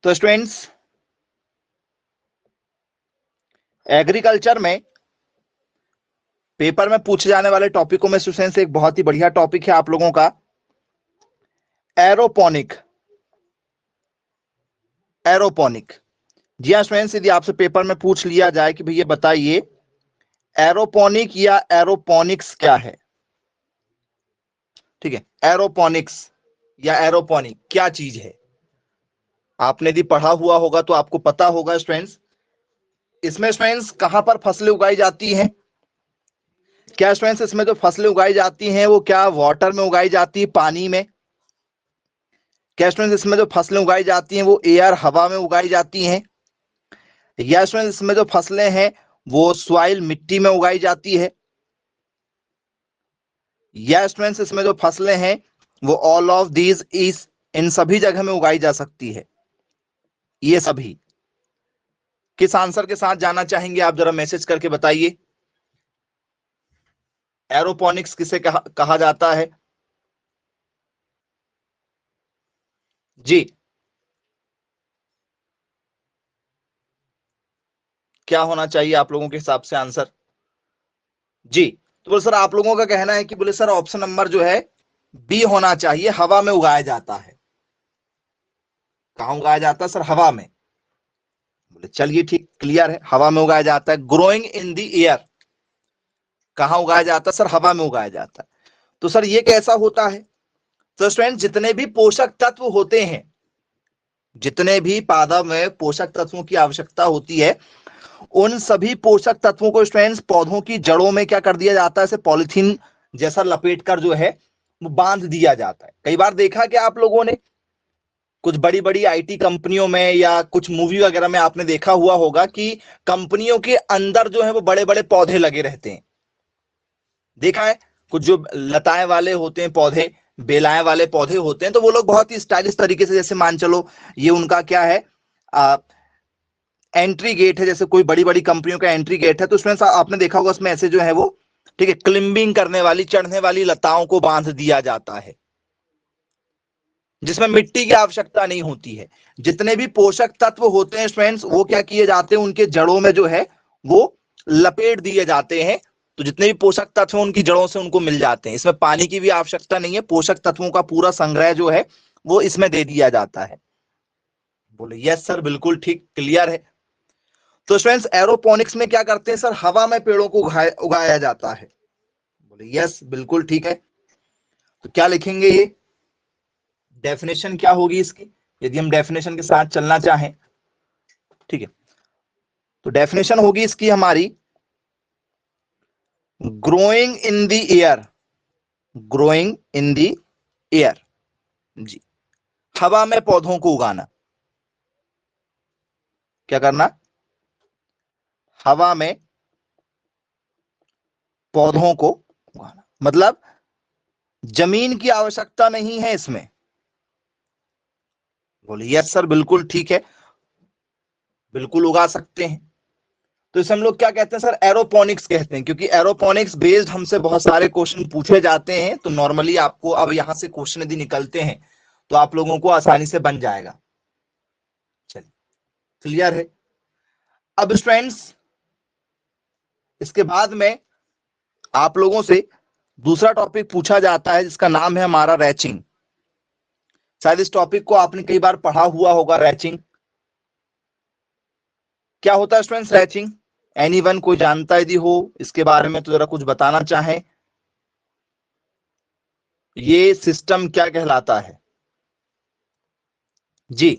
तो students, agriculture में paper में पूछे जाने वाले टॉपिकों में स्टूडेंट्स एक बहुत ही बढ़िया टॉपिक है आप लोगों का एरोपोनिक। एरोपोनिक, जी हाँ स्टूडेंट्स, यदि आपसे पेपर में पूछ लिया जाए कि भैया बताइए एरोपोनिक या एरोपोनिक्स क्या है, ठीक है, एरोपोनिक्स या एरोपोनिक क्या चीज है, आपने यदि पढ़ा हुआ होगा तो आपको पता होगा स्टूडेंट्स। इसमें स्टूडेंट्स कहां पर फसलें उगाई जाती हैं? क्या स्टूडेंट्स इसमें जो फसलें उगाई जाती हैं वो क्या वाटर में उगाई जाती है, पानी में? क्या स्टूडेंट्स इसमें जो फसलें उगाई जाती हैं वो एयर, हवा में उगाई जाती हैं? या स्टूडेंट्स इसमें जो फसलें हैं वो सॉइल, मिट्टी में उगाई जाती है? या स्टूडेंट्स इसमें जो फसलें हैं वो ऑल ऑफ दीज इस इन सभी जगह में उगाई जा सकती है? ये सभी किस आंसर के साथ जाना चाहेंगे आप, जरा मैसेज करके बताइए। एरोपोनिक्स किसे कहा जाता है? जी, क्या होना चाहिए आप लोगों के हिसाब से आंसर? जी, तो बोले सर आप लोगों का कहना है कि बोले सर ऑप्शन नंबर जो है बी होना चाहिए, हवा में उगाया जाता है। कहां उगाया जाता है सर? हवा में। बोले चलिए ठीक, क्लियर है, हवा में उगाया जाता है। ग्रोइंग इन द एयर, कहां उगाया जाता है सर? हवा में उगाया जाता है। तो सर ये कैसा होता है? तो स्टूडेंट जितने भी पोषक तत्व होते हैं, जितने भी पौधा में पोषक तत्वों की आवश्यकता होती है, उन सभी पोषक तत्वों को स्टूडेंट्स पौधों की जड़ों में क्या कर दिया जाता है? इसे पॉलिथीन जैसा लपेट कर जो है वो बांध दिया जाता है। कई बार देखा कि आप लोगों ने कुछ बड़ी बड़ी आईटी कंपनियों में या कुछ मूवी वगैरह में आपने देखा हुआ होगा कि कंपनियों के अंदर जो है वो बड़े बड़े पौधे लगे रहते हैं। देखा है, कुछ जो लताएं वाले होते हैं पौधे, बेलाएं वाले पौधे होते हैं, तो वो लोग बहुत ही स्टाइलिश तरीके से, जैसे मान चलो ये उनका क्या है, एंट्री गेट है, जैसे कोई बड़ी बड़ी कंपनियों का एंट्री गेट है, तो उसमें आपने देखा होगा उसमें ऐसे जो है वो, ठीक है, क्लिंबिंग करने वाली, चढ़ने वाली लताओं को बांध दिया जाता है, जिसमें मिट्टी की आवश्यकता नहीं होती है। जितने भी पोषक तत्व होते हैं स्टूडेंट्स वो क्या किए जाते हैं, उनके जड़ों में जो है वो लपेट दिए जाते हैं। तो जितने भी पोषक तत्व हैं उनकी जड़ों से उनको मिल जाते हैं। इसमें पानी की भी आवश्यकता नहीं है, पोषक तत्वों का पूरा संग्रह जो है वो इसमें दे दिया जाता है। बोले यस सर, बिल्कुल ठीक, क्लियर है। तो स्टूडेंट्स एरोपोनिक्स में क्या करते हैं सर? हवा में पेड़ों को उगाया जाता है। बोले यस, बिल्कुल ठीक है। तो क्या लिखेंगे ये, डेफिनेशन क्या होगी इसकी, यदि हम डेफिनेशन के साथ चलना चाहें? ठीक है, तो डेफिनेशन होगी इसकी हमारी growing in the air. Growing in the air, जी, हवा में पौधों को उगाना। क्या करना? हवा में पौधों को उगाना, मतलब जमीन की आवश्यकता नहीं है इसमें। बोले यस सर, बिल्कुल ठीक है, बिल्कुल उगा सकते हैं। तो इसे हम लोग क्या कहते हैं सर? एरोपोनिक्स कहते हैं, क्योंकि एरोपोनिक्स बेस्ड हमसे बहुत सारे क्वेश्चन पूछे जाते हैं। तो नॉर्मली आपको अब यहां से क्वेश्चन यदि निकलते हैं तो आप लोगों को आसानी से बन जाएगा। चलिए, क्लियर है। अब स्टूडेंट्स इसके बाद में आप लोगों से दूसरा टॉपिक पूछा जाता है जिसका नाम है हमारा रैचिंग। शायद इस टॉपिक को आपने कई बार पढ़ा हुआ होगा, रैचिंग। क्या होता है स्टूडेंट्स रैचिंग? एनीवन कोई जानता यदि हो इसके बारे में तो जरा कुछ बताना चाहें, ये सिस्टम क्या कहलाता है? जी,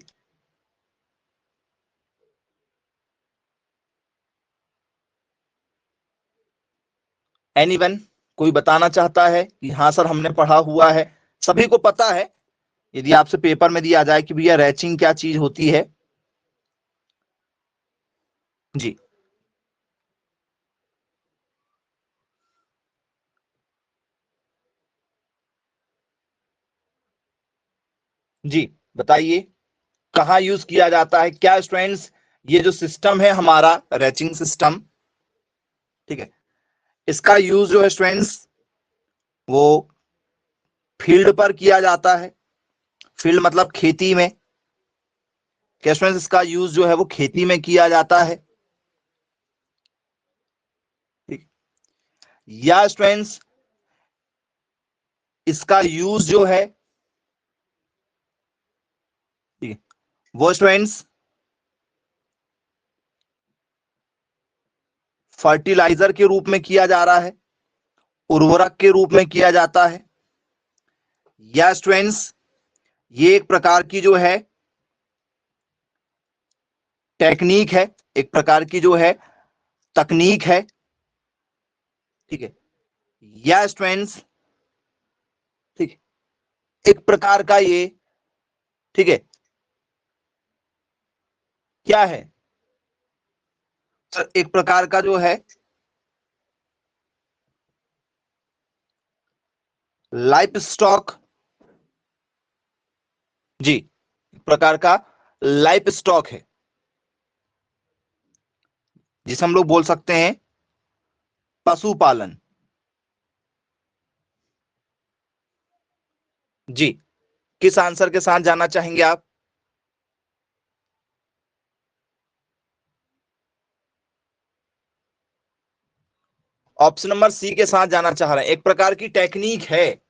एनीवन कोई बताना चाहता है कि हाँ सर हमने पढ़ा हुआ है, सभी को पता है। यदि आपसे पेपर में दिया जाए कि भैया रैचिंग क्या चीज होती है? जी, जी बताइए, कहाँ यूज किया जाता है? क्या स्टूडेंट्स ये जो सिस्टम है हमारा रैचिंग सिस्टम, ठीक है, इसका यूज जो है स्टूडेंट्स वो फील्ड पर किया जाता है। फील्ड मतलब खेती में, क्या स्टूडेंट्स इसका यूज जो है वो खेती में किया जाता है? ठीक, या स्टूडेंट्स इसका यूज जो है, ठीक है, वो स्टूडेंट्स फर्टिलाइजर के रूप में किया जा रहा है, उर्वरक के रूप में किया जाता है, या स्टूडेंट्स ये एक प्रकार की जो है टेक्निक है, एक प्रकार की जो है तकनीक है, ठीक है, या स्टूडेंट्स ठीक एक प्रकार का ये, ठीक है, क्या है सर, एक प्रकार का जो है लाइफ स्टॉक, जी, एक प्रकार का लाइफ स्टॉक है जिसे हम लोग बोल सकते हैं पशुपालन। जी, किस आंसर के साथ जाना चाहेंगे आप? ऑप्शन नंबर सी के साथ जाना चाह रहे हैं, एक प्रकार की टेक्निक है।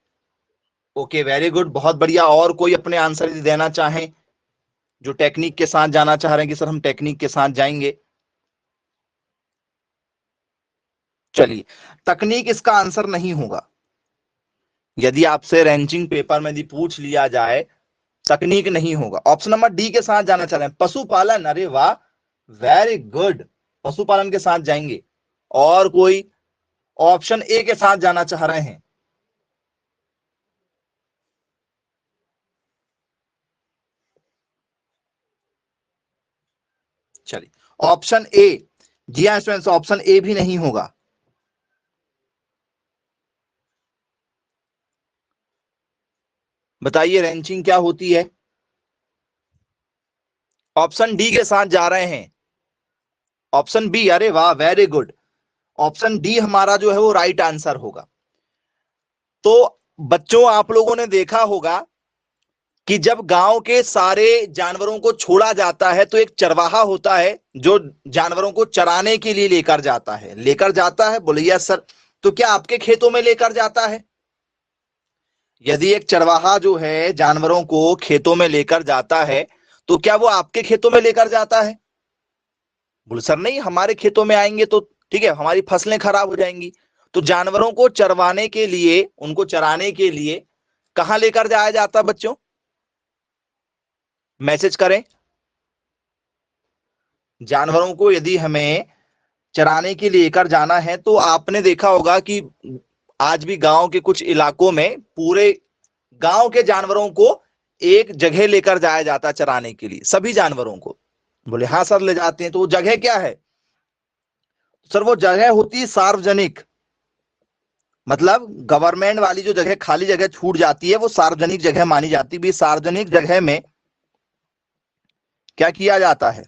ओके, वेरी गुड, बहुत बढ़िया। और कोई अपने आंसर देना चाहें जो टेक्निक के साथ जाना चाह रहे हैं कि सर हम टेक्निक के साथ जाएंगे? चलिए, तकनीक इसका आंसर नहीं होगा। यदि आपसे रैंचिंग पेपर में यदि पूछ लिया जाए, तकनीक नहीं होगा। ऑप्शन नंबर डी के साथ जाना चाह रहे हैं, पशुपालन। अरे वाह, वेरी गुड, पशुपालन के साथ जाएंगे। और कोई ऑप्शन ए के साथ जाना चाह रहे हैं? चलिए, ऑप्शन ए, जी हाँ स्टूडेंट्स, ऑप्शन ए भी नहीं होगा। बताइए रैंचिंग क्या होती है? ऑप्शन डी के साथ जा रहे हैं, ऑप्शन बी। अरे वाह, वेरी गुड, ऑप्शन डी हमारा जो है वो राइट आंसर होगा। तो बच्चों, आप लोगों ने देखा होगा कि जब गांव के सारे जानवरों को छोड़ा जाता है तो एक चरवाहा होता है जो जानवरों को चराने के लिए लेकर जाता है, बोले यस सर। तो क्या आपके खेतों में लेकर जाता है? यदि एक चरवाहा जो है जानवरों को खेतों में लेकर जाता है तो क्या वो आपके खेतों में लेकर जाता है? बोले सर नहीं, हमारे खेतों में आएंगे तो ठीक है, हमारी फसलें खराब हो जाएंगी। तो जानवरों को चरवाने के लिए, उनको चराने के लिए कहां लेकर जाया जाता है बच्चों? मैसेज करें। जानवरों को यदि हमें चराने के लिए लेकर जाना है तो आपने देखा होगा कि आज भी गांव के कुछ इलाकों में पूरे गांव के जानवरों को एक जगह लेकर जाया जाता है चराने के लिए, सभी जानवरों को। बोले हाँ सर ले जाते हैं। तो वो जगह क्या है सर? वो जगह होती है सार्वजनिक, मतलब गवर्नमेंट वाली जो जगह, खाली जगह छूट जाती है वो सार्वजनिक जगह मानी जाती है। भी सार्वजनिक जगह में क्या किया जाता है?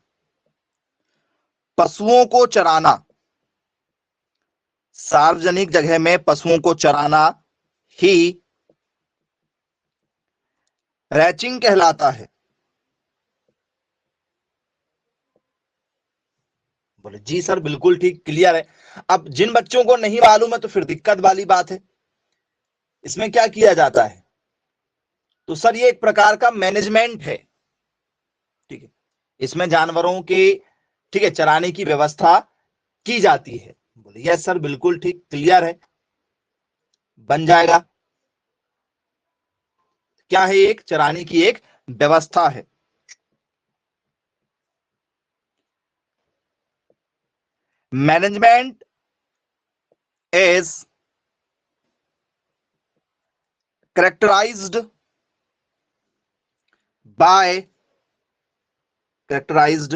पशुओं को चराना। सार्वजनिक जगह में पशुओं को चराना ही रैंचिंग कहलाता है। बोले जी सर बिल्कुल ठीक, क्लियर है। अब जिन बच्चों को नहीं मालूम है तो फिर दिक्कत वाली बात है। इसमें क्या किया जाता है? तो सर ये एक प्रकार का मैनेजमेंट है, ठीक है, इसमें जानवरों के, ठीक है, चराने की व्यवस्था की जाती है। बोले यस सर बिल्कुल ठीक, क्लियर है, बन जाएगा। क्या है? एक चराने की एक व्यवस्था है। Management is characterized by characterized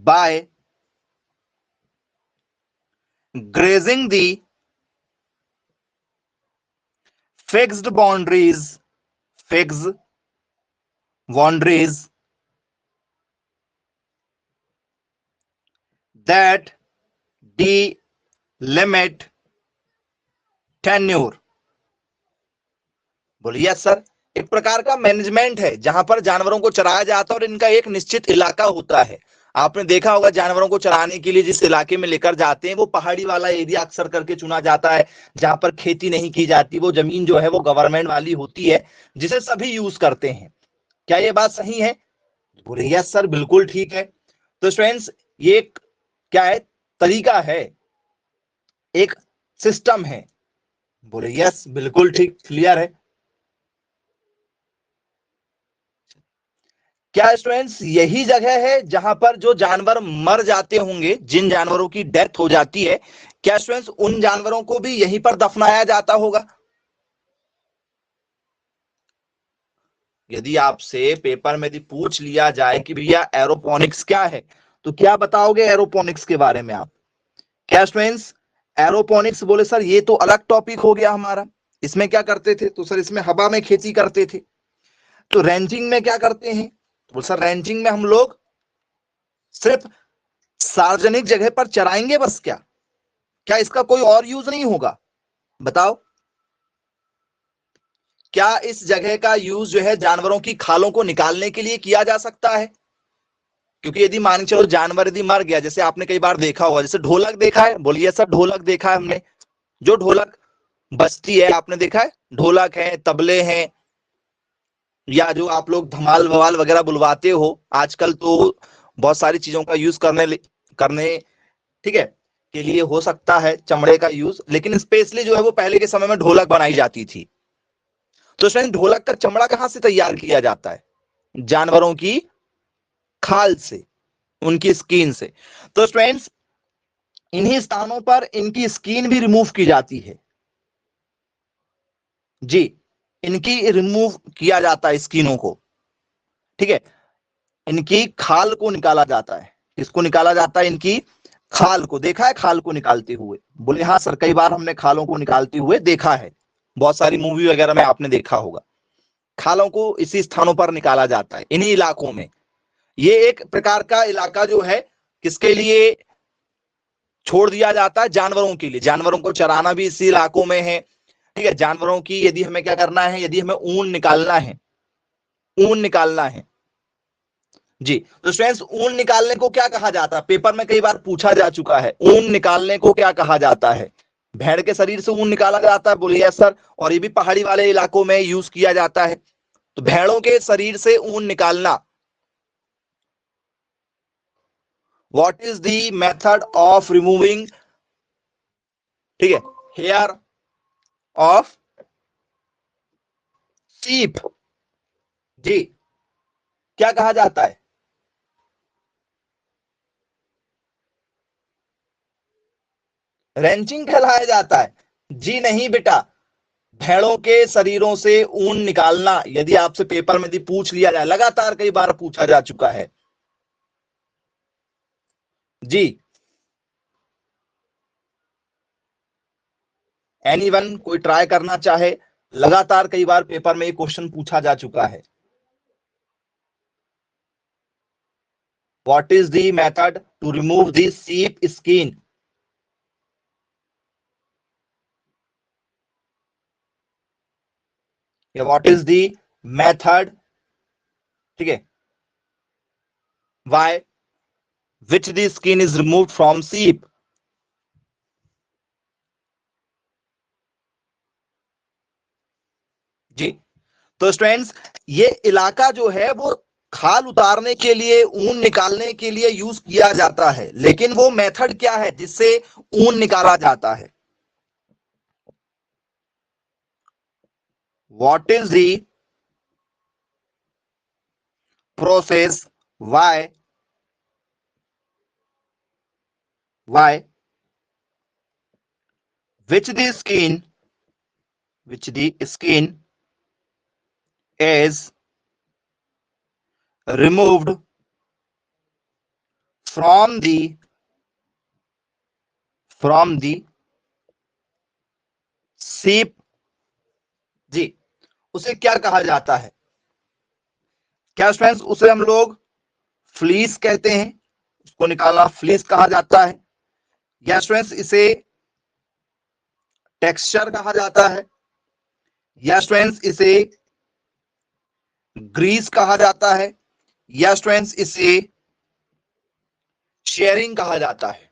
by grazing the fixed boundaries that delimit tenure। बोलिए यस सर, एक प्रकार का मैनेजमेंट है जहां पर जानवरों को चराया जाता है और इनका एक निश्चित इलाका होता है। आपने देखा होगा जानवरों को चराने के लिए जिस इलाके में लेकर जाते हैं वो पहाड़ी वाला एरिया अक्सर करके चुना जाता है, जहां पर खेती नहीं की जाती। वो जमीन जो है वो गवर्नमेंट वाली होती है, जिसे सभी यूज करते हैं। क्या ये बात सही है? बोले यस सर, बिल्कुल ठीक है। तो स्टूडेंट्स, ये एक क्या है, तरीका है, एक सिस्टम है। बोले यस, बिल्कुल ठीक, क्लियर है। क्या स्टूडेंट्स यही जगह है जहां पर जो जानवर मर जाते होंगे, जिन जानवरों की डेथ हो जाती है, क्या स्टूडेंट्स उन जानवरों को भी यहीं पर दफनाया जाता होगा? यदि आपसे पेपर में यदि पूछ लिया जाए कि भैया एरोपोनिक्स क्या है, तो क्या बताओगे एरोपोनिक्स के बारे में आप? क्या स्टूडेंट्स एरोपोनिक्स बोले सर ये तो अलग टॉपिक हो गया हमारा, इसमें क्या करते थे? तो सर इसमें हवा में खेती करते थे। तो रेंचिंग में क्या करते हैं? तो सर रेंचिंग में हम लोग सिर्फ सार्वजनिक जगह पर चराएंगे बस, क्या क्या इसका कोई और यूज नहीं होगा? बताओ, क्या इस जगह का यूज जो है जानवरों की खालों को निकालने के लिए किया जा सकता है? क्योंकि यदि मान के चलो जानवर यदि मर गया, जैसे आपने कई बार देखा होगा, जैसे ढोलक देखा है, बोलिए सर ढोलक देखा है हमने, जो ढोलक बजती है आपने देखा है, ढोलक है, तबले हैं, या जो आप लोग धमाल बवाल वगैरह बुलवाते हो आजकल, तो बहुत सारी चीजों का यूज करने करने ठीक है के लिए हो सकता है चमड़े का यूज, लेकिन स्पेशली जो है वो पहले के समय में ढोलक बनाई जाती थी। तो स्टूडेंट ढोलक का चमड़ा कहां से तैयार किया जाता है? जानवरों की खाल से, उनकी स्किन से। तो स्टूडेंट्स इन्हीं स्थानों पर इनकी स्किन भी रिमूव की जाती है। जी, इनकी रिमूव किया जाता है स्किनों को, ठीक है। इनकी खाल को निकाला जाता है। किसको निकाला जाता है? इनकी खाल को। देखा है खाल को निकालते हुए? बोले हाँ सर, कई बार हमने खालों को निकालते हुए देखा है, बहुत सारी मूवी वगैरह में आपने देखा होगा। खालों को इसी स्थानों पर निकाला जाता है, इन्हीं इलाकों में। ये एक प्रकार का इलाका जो है किसके लिए छोड़ दिया जाता है? जानवरों के लिए। जानवरों को चराना भी इसी इलाकों में है, ठीक है। जानवरों की यदि हमें क्या करना है, यदि हमें ऊन निकालना है, ऊन निकालना है जी, तो स्टूडेंट्स ऊन निकालने को क्या कहा जाता है? पेपर में कई बार पूछा जा चुका है, ऊन निकालने को क्या कहा जाता है? भेड़ के शरीर से ऊन निकाला जाता है, बोलिए सर, और ये भी पहाड़ी वाले इलाकों में यूज किया जाता है। तो भेड़ों के शरीर से ऊन निकालना, what is the method of removing, ठीक है, हेयर ऑफ शीप, जी, क्या कहा जाता है? रेंचिंग कहलाया जाता है? जी नहीं बेटा, भेड़ों के शरीरों से ऊन निकालना यदि आपसे पेपर में यदि पूछ लिया जाए, लगातार कई बार पूछा जा चुका है जी। एनीवन कोई ट्राई करना चाहे? लगातार कई बार पेपर में ये क्वेश्चन पूछा जा चुका है। What is the method to remove the sheep skin? या व्हाट इज द मेथड, ठीक है, why which the skin is removed from sheep? जी, तो स्टूडेंट्स ये इलाका जो है वो खाल उतारने के लिए, ऊन निकालने के लिए यूज किया जाता है, लेकिन वो मेथड क्या है जिससे ऊन निकाला जाता है? What is the process, why which the skin, which the skin is removed from the sheep, जी, उसे क्या कहा जाता है? क्या स्टूडेंट्स उसे हम लोग फ्लीस कहते हैं? उसको निकालना फ्लीस कहा जाता है, या स्टूडेंट्स इसे टेक्सचर कहा जाता है, या स्टूडेंट्स इसे ग्रीस कहा जाता है या स्टूडेंट्स इसे शेयरिंग कहा जाता है?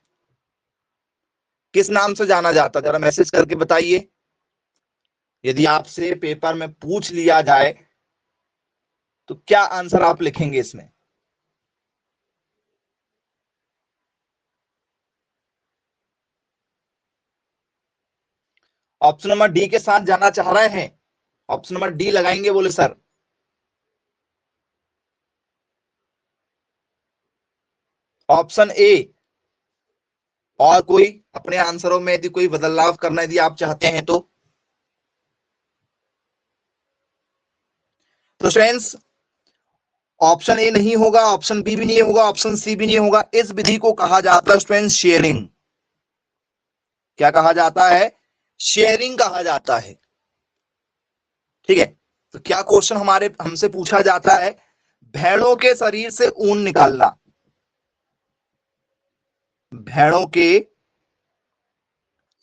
किस नाम से जाना जाता है, जरा मैसेज करके बताइए। यदि आपसे पेपर में पूछ लिया जाए तो क्या आंसर आप लिखेंगे इसमें? ऑप्शन नंबर डी के साथ जाना चाह रहे हैं? ऑप्शन नंबर डी लगाएंगे? बोले सर। Option A. और कोई अपने आंसरों में यदि कोई बदलाव करना यदि आप चाहते हैं तो फ्रेंड्स ऑप्शन ए नहीं होगा, ऑप्शन बी भी नहीं होगा, ऑप्शन सी भी नहीं होगा। इस विधि को कहा जाता है फ्रेंड्स शेयरिंग। क्या कहा जाता है? शेयरिंग कहा जाता है। ठीक है, तो क्या क्वेश्चन हमारे हमसे पूछा जाता है? भेड़ों के शरीर से ऊन निकालना, भेड़ों के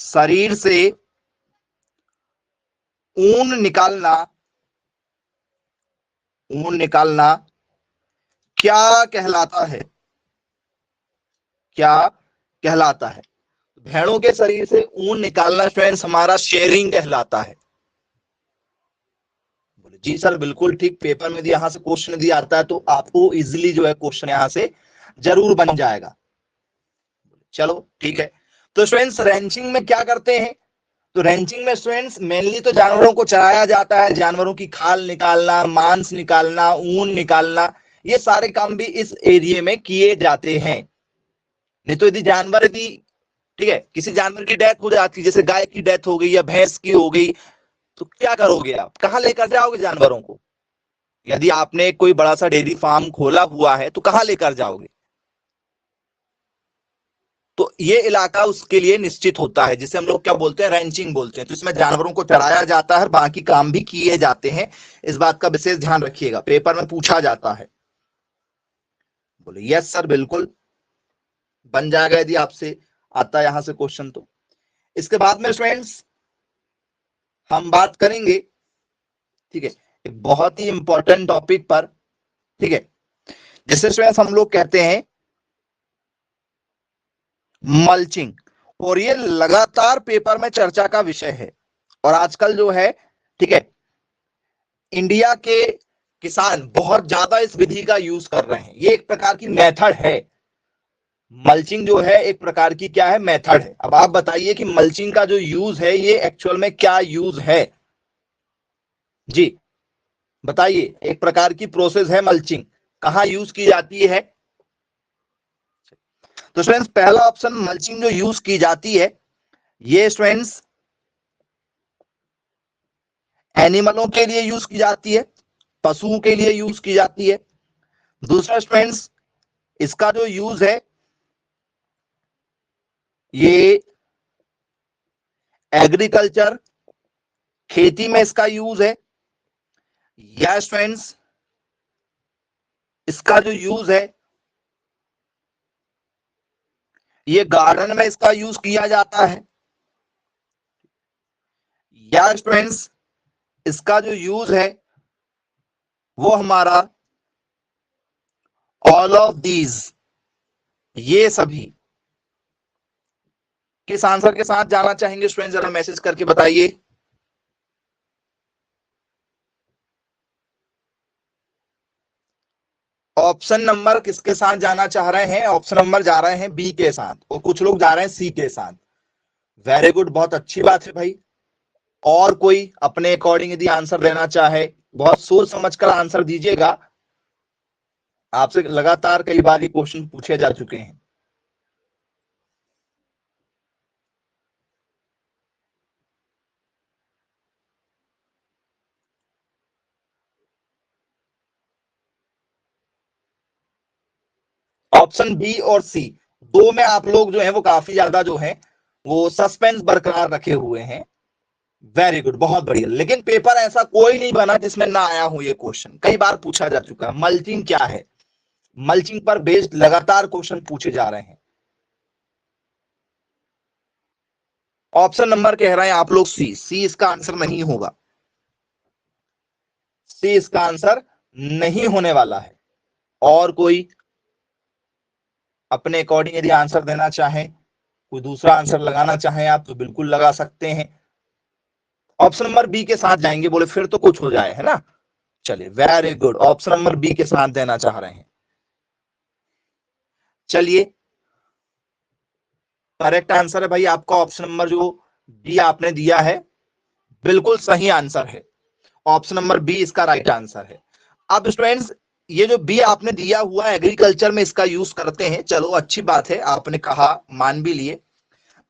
शरीर से ऊन निकालना, ऊन निकालना क्या कहलाता है? क्या कहलाता है? भेड़ों के शरीर से ऊन निकालना फ्रेंड्स हमारा शेयरिंग कहलाता है। बोले जी सर बिल्कुल ठीक, पेपर में यदि यहां से क्वेश्चन दिया आता है तो आपको इजीली जो है क्वेश्चन यहां से जरूर बन जाएगा। चलो ठीक है, तो स्टूडेंट्स रेंचिंग में क्या करते हैं? तो रेंचिंग में स्टूडेंट्स मेनली तो जानवरों को चराया जाता है, जानवरों की खाल निकालना, मांस निकालना, ऊन निकालना, ये सारे काम भी इस एरिया में किए जाते हैं। नहीं तो यदि जानवर यदि ठीक है किसी जानवर की डेथ हो जाती है, जैसे गाय की डेथ हो गई या भैंस की हो गई, तो क्या करोगे आप? कहां लेकर जाओगे जानवरों को? यदि आपने कोई बड़ा सा डेयरी फार्म खोला हुआ है तो कहां लेकर जाओगे? तो ये इलाका उसके लिए निश्चित होता है, जिसे हम लोग क्या बोलते हैं? रैंचिंग बोलते हैं। तो इसमें जानवरों को चराया जाता है, बाकी काम भी किए जाते हैं। इस बात का विशेष ध्यान रखिएगा, पेपर में पूछा जाता है। बोले यस सर बिल्कुल बन जाएगा यदि आपसे आता है यहां से क्वेश्चन तो। इसके बाद में स्टूडेंट्स हम बात करेंगे, ठीक है, एक बहुत ही इंपॉर्टेंट टॉपिक पर, ठीक है, जिसे स्टूडेंट्स हम लोग कहते हैं मल्चिंग। और ये लगातार पेपर में चर्चा का विषय है। और आजकल जो है, ठीक है, इंडिया के किसान बहुत ज्यादा इस विधि का यूज कर रहे हैं। ये एक प्रकार की मेथड है। मल्चिंग जो है एक प्रकार की क्या है? मेथड है। अब आप बताइए कि मल्चिंग का जो यूज है ये एक्चुअल में क्या यूज है? जी बताइए, एक प्रकार की प्रोसेस है मल्चिंग, कहां यूज की जाती है? तो स्टूडेंट्स पहला ऑप्शन मल्चिंग जो यूज की जाती है ये स्टूडेंट्स एनिमलों के लिए यूज की जाती है, पशुओं के लिए यूज की जाती है। दूसरा स्टूडेंट्स इसका जो यूज है ये एग्रीकल्चर, खेती में इसका यूज है। या स्टूडेंट्स इसका जो यूज है ये गार्डन में इसका यूज किया जाता है। या स्टूडेंट्स इसका जो यूज है वो हमारा ऑल ऑफ दीज, ये सभी। किस आंसर के साथ जाना चाहेंगे स्टूडेंट, जरा मैसेज करके बताइए। ऑप्शन नंबर किसके साथ जाना चाह रहे हैं? ऑप्शन नंबर जा रहे हैं बी के साथ और कुछ लोग जा रहे हैं सी के साथ। वेरी गुड, बहुत अच्छी बात है भाई। और कोई अपने अकॉर्डिंग यदि आंसर देना चाहे, बहुत सोच समझकर आंसर दीजिएगा। आपसे लगातार कई बार ये क्वेश्चन पूछे जा चुके हैं। ऑप्शन बी और सी दो में आप लोग जो है वो काफी ज्यादा जो है वो सस्पेंस बरकरार रखे हुए हैं। वेरी गुड, बहुत बढ़िया। लेकिन पेपर ऐसा कोई नहीं बना जिसमें ना आया हो ये क्वेश्चन, कई बार पूछा जा चुका है। मल्चिंग क्या है? मल्चिंग पर बेस्ड लगातार क्वेश्चन पूछे जा रहे हैं। ऑप्शन नंबर कह रहे हैं आप लोग सी, सी इसका आंसर नहीं होगा। सी इसका आंसर नहीं होने वाला है। और कोई अपने अकॉर्डिंग यदि आंसर देना चाहें, कोई दूसरा आंसर लगाना चाहें आप तो बिल्कुल लगा सकते हैं। ऑप्शन नंबर बी के साथ जाएंगे, बोले फिर तो कुछ हो जाए, है ना। चलिए very good, option number B के साथ देना चाह रहे हैं। चलिए करेक्ट आंसर है भाई आपका ऑप्शन नंबर जो बी आपने दिया है, बिल्कुल सही आंसर है। ऑप्शन नंबर बी इसका राइट आंसर है। अब स्टूडेंट्स ये जो बी आपने दिया हुआ एग्रीकल्चर में इसका यूज करते हैं, चलो अच्छी बात है, आपने कहा मान भी लिए।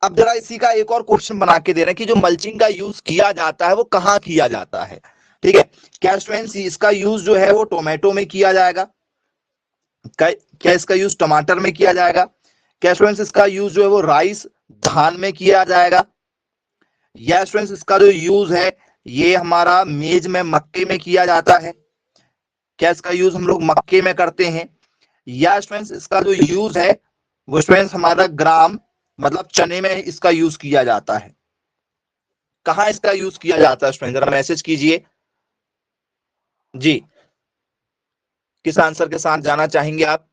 अब जरा इसी का एक और क्वेश्चन बना के दे रहे हैं कि जो मल्चिंग का यूज किया जाता है वो कहाँ किया जाता है। ठीक है, क्या स्टूडेंट्स इसका यूज जो है वो टोमेटो में किया जाएगा, क्या इसका यूज टमाटर में किया जाएगा, क्या स्टूडेंट्स इसका यूज जो है वो राइस धान में किया जाएगा, या स्टूडेंट्स इसका जो यूज है ये हमारा मेज में मक्के में किया जाता है, क्या इसका यूज हम लोग मक्के में करते हैं, या स्टूडेंट्स इसका जो यूज है वो स्टूडेंट्स हमारा ग्राम मतलब चने में इसका यूज किया जाता है। कहां इसका यूज किया जाता है स्टूडेंट, जरा मैसेज कीजिए जी। किस आंसर के साथ जाना चाहेंगे आप?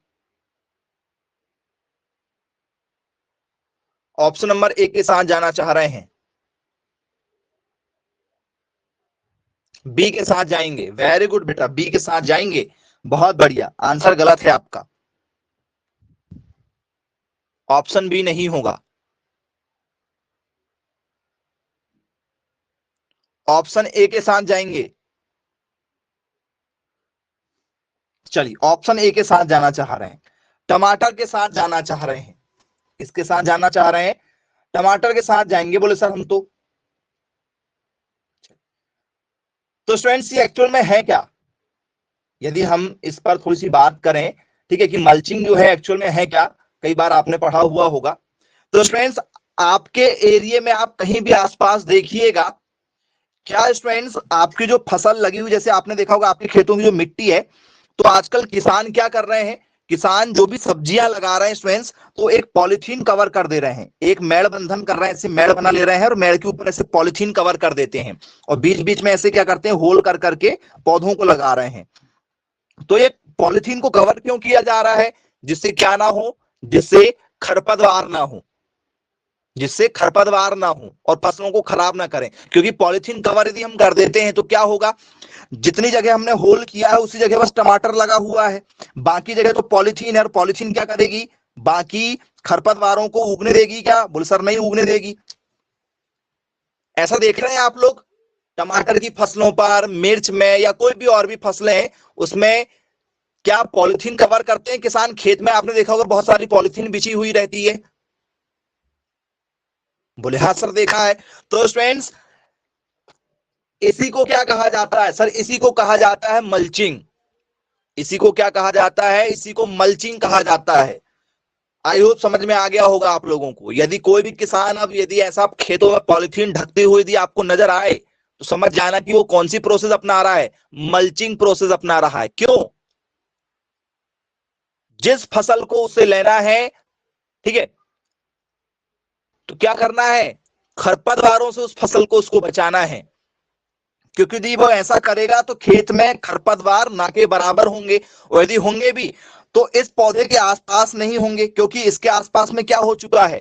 ऑप्शन नंबर ए के साथ जाना चाह रहे हैं, बी के साथ जाएंगे, वेरी गुड बेटा, बी के साथ जाएंगे, बहुत बढ़िया। आंसर गलत है आपका, ऑप्शन बी नहीं होगा, ऑप्शन ए के साथ जाएंगे। चलिए ऑप्शन ए के साथ जाना चाह रहे हैं, टमाटर के साथ जाना चाह रहे हैं, इसके साथ जाना चाह रहे हैं, टमाटर के साथ जाएंगे, बोले सर हम तो स्टूडेंट्स ये एक्चुअल में है क्या, यदि हम इस पर थोड़ी सी बात करें, ठीक है, कि मल्चिंग जो है एक्चुअल में है क्या, कई बार आपने पढ़ा हुआ होगा। तो स्टूडेंट्स आपके एरिया में आप कहीं भी आसपास देखिएगा, क्या स्टूडेंट्स आपकी जो फसल लगी हुई, जैसे आपने देखा होगा आपके खेतों की जो मिट्टी है, तो आजकल किसान क्या कर रहे हैं, किसान जो भी सब्जियां लगा रहे हैं स्टूडेंट्स, तो एक पॉलिथीन कवर कर दे रहे हैं, एक मेड़ बंधन कर रहे हैं, ऐसे मेड़ बना ले रहे हैं और मेड़ के ऊपर ऐसे पॉलिथीन कवर कर देते हैं, और बीच बीच में ऐसे क्या करते हैं, होल कर करके पौधों को लगा रहे हैं। तो ये पॉलिथीन को कवर क्यों किया जा रहा है, जिससे क्या ना हो, जिससे खरपतवार ना हो, जिससे खरपतवार ना हो और फसलों को खराब ना करें। क्योंकि पॉलिथीन कवर यदि हम कर देते हैं तो क्या होगा, जितनी जगह हमने होल किया है उसी जगह बस टमाटर लगा हुआ है, बाकी जगह तो पॉलिथीन है, और पॉलिथीन क्या करेगी, बाकी खरपतवारों को उगने देगी क्या, बोले सर नहीं उगने देगी। ऐसा देख रहे हैं आप लोग टमाटर की फसलों पर, मिर्च में, या कोई भी और भी फसलें हैं उसमें क्या पॉलिथीन कवर करते हैं किसान, खेत में आपने देखा होगा बहुत सारी पॉलिथीन बिछी हुई रहती है, बोले हाँ सर देखा है। तो स्टूडेंट्स इसी को क्या कहा जाता है सर, इसी को कहा जाता है मल्चिंग, इसी को क्या कहा जाता है, इसी को मल्चिंग कहा जाता है। आई होप समझ में आ गया होगा आप लोगों को। यदि कोई भी किसान अब यदि ऐसा खेतों में पॉलिथीन ढकते हुए यदि आपको नजर आए तो समझ जाना कि वो कौन सी प्रोसेस अपना रहा है, मल्चिंग प्रोसेस अपना रहा है। क्यों, जिस फसल को उसे लेना है, ठीक है, तो क्या करना है, खरपतवारों से उस फसल को उसको बचाना है, क्योंकि यदि वो ऐसा करेगा तो खेत में खरपतवार ना के बराबर होंगे, और यदि होंगे भी तो इस पौधे के आसपास नहीं होंगे, क्योंकि इसके आसपास में क्या हो चुका है,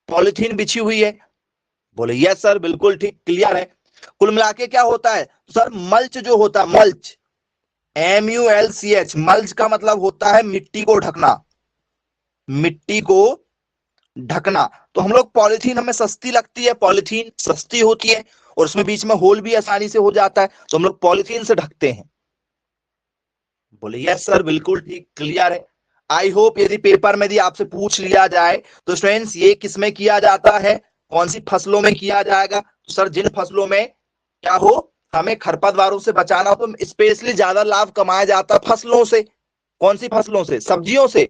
पॉलिथीन बिछी हुई है। बोले यस सर बिल्कुल ठीक, क्लियर है। कुल मिला के क्या होता है सर, मल्च जो होता है, मल्च, MULCH, मल्च का मतलब होता है मिट्टी को ढकना, मिट्टी को ढकना। तो हम लोग पॉलिथीन हमें सस्ती लगती है, पॉलिथीन सस्ती होती है और उसमें बीच में होल भी आसानी से हो जाता है, तो हम लोग पॉलिथीन से ढकते हैं। बोले यस सर बिल्कुल ठीक, क्लियर है। आई होप यदि पेपर में यदि आपसे पूछ लिया जाए तो स्टूडेंट्स ये किस में किया जाता है, कौन सी फसलों में किया जाएगा, तो सर जिन फसलों में क्या हो, हमें खरपतवारों से बचाना हो, तो स्पेशली ज्यादा लाभ कमाया जाता है फसलों से। कौन सी फसलों से, सब्जियों से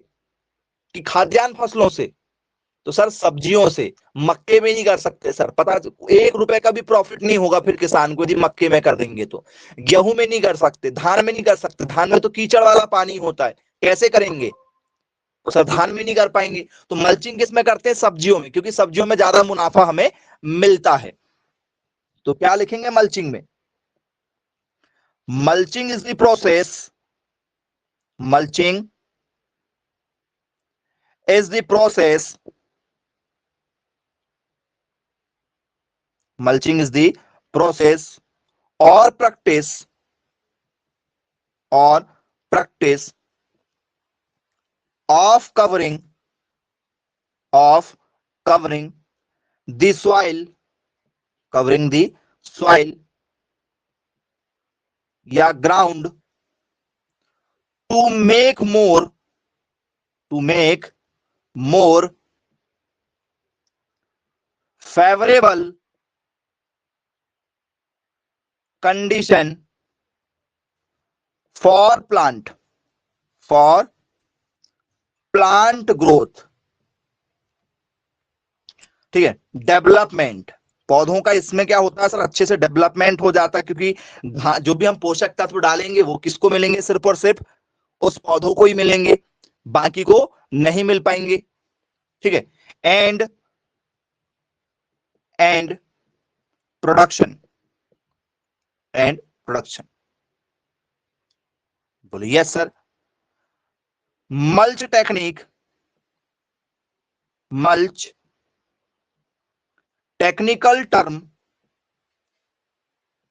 कि खाद्यान्न फसलों से, तो सर सब्जियों से। मक्के में नहीं कर सकते सर, पता 1 रुपए का भी प्रॉफिट नहीं होगा फिर किसान को यदि मक्के में कर देंगे तो। गेहूं में नहीं कर सकते, धान में नहीं कर सकते, धान में तो कीचड़ वाला पानी होता है, कैसे करेंगे, तो सर धान में नहीं कर पाएंगे। तो मल्चिंग किस में करते हैं, सब्जियों में, क्योंकि सब्जियों में ज्यादा मुनाफा हमें मिलता है। तो क्या लिखेंगे मल्चिंग में, mulching is the process mulching is the process, mulching is the process or practice of covering the soil, covering the soil या ground to make more favorable condition for plant growth। ठीक है, development, पौधों का इसमें क्या होता है sir, अच्छे से डेवलपमेंट हो जाता है, क्योंकि जो भी हम पोषक तत्व डालेंगे वो किसको मिलेंगे, सिर्फ और सिर्फ उस पौधों को ही मिलेंगे, बाकी को नहीं मिल पाएंगे। ठीक है, एंड प्रोडक्शन बोलिए yes sir. Mulch technical term